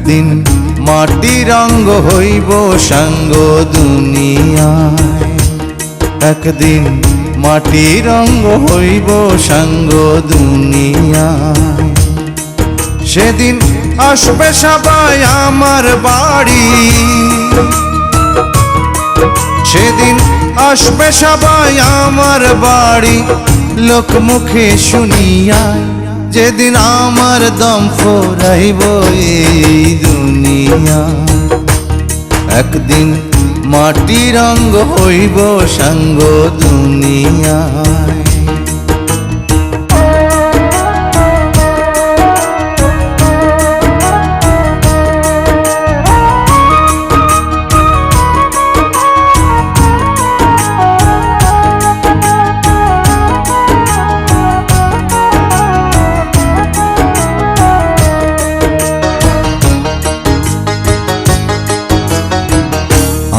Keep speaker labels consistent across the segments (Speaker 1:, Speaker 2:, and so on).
Speaker 1: একদিন মাটির অঙ্গ হইব সাঙ্গ দুনিয়ায়, একদিন মাটির অঙ্গ হইব সাঙ্গ দুনিয়ায়। সেদিন আসবে সবাই আমার বাড়ি, সেদিন আসবে সবাই আমার বাড়ি, লোকমুখে শুনিয়ায় যেদিন আমার দম ফুরাইব এই দুনিয়া। একদিন মাটির অঙ্গ হইব সাঙ্গ দুনিয়ায়।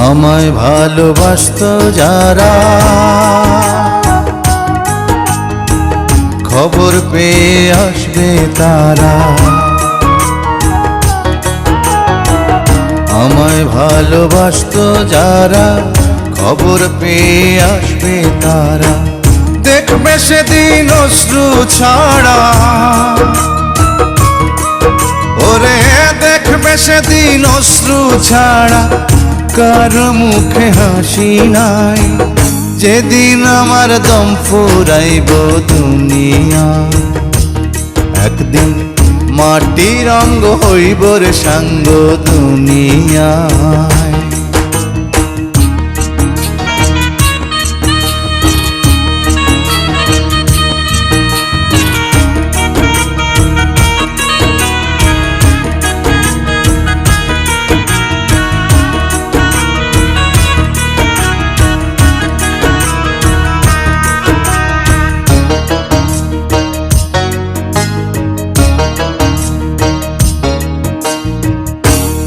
Speaker 1: আমায় ভালোবাসত যারা, খবর পেয়ে আসবে তারা। আমায় ভালোবাসত যারা, খবর পেয়ে আসবে তারা। দেখবে সেদিন অশ্রু ছাড়া, ওরে দেখবে সেদিন অশ্রু ছাড়া, কারো মুখে হাসি নাই। যেদিন আমার দম ফুরাইব দুনিয়া, একদিন মাটির অঙ্গ হইব রে সাঙ্গ দুনিয়ায়।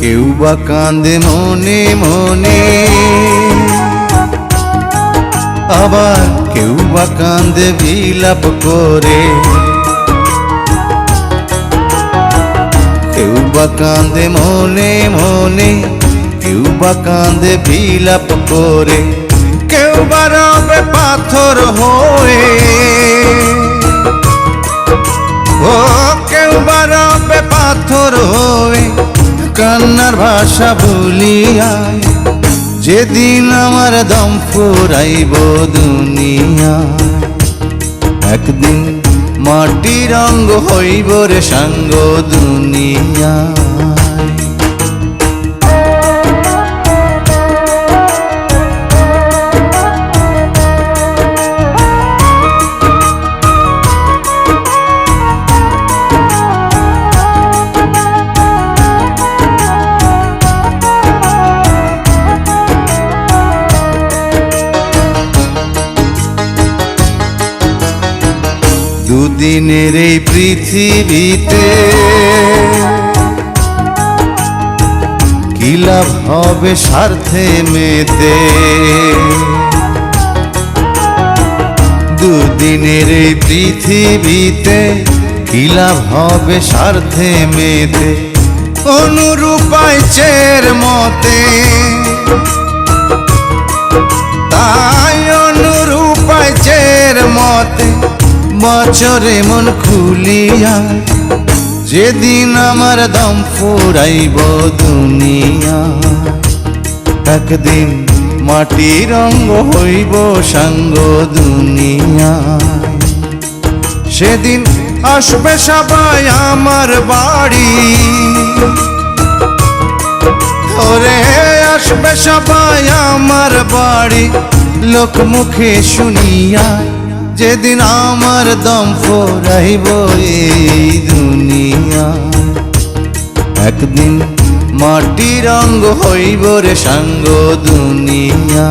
Speaker 1: কেউ বা কান্দে মনে মনে, আবার কেউ বা কান্দে বিলাপ করে। কেউ বা কান্দে মনে মনে, কেউ বা কান্দে বিলাপ করে। কেউ বা রবে পাথর হয়ে, ও কেউ বা রবে পাথর হয়ে, কান্নার ভাষা ভুলিয়ায় যেদিন আমার দম ফুরাইব দুনিয়ায়। একদিন মাটির অঙ্গ হইব রে সাঙ্গ দুনিয়ায়। দুদিনের এই পৃথিবীতে কি লাভ হবে স্বার্থে মেতে। দুদিনের এই পৃথিবীতে কি লাভ হবে স্বার্থে মেতে। অনুরূপায় চের মতে, তাই অনুরূপায় চের মতে বছরে মন খুলিয়ায় যেদিন আমার দম ফুরাইব দুনিয়া। একদিন মাটির অঙ্গ হইব সাঙ্গ দুনিয়ায়। সেদিন আসবে সবাই আমার বাড়ি, ওরে আসবে সবাই আমার বাড়ি, লোকমুখে শুনিয়ায় যেদিন আমার দম ফুরাইব এই দুনিয়া। একদিন মাটির অঙ্গ হইব রে সাঙ্গ দুনিয়া।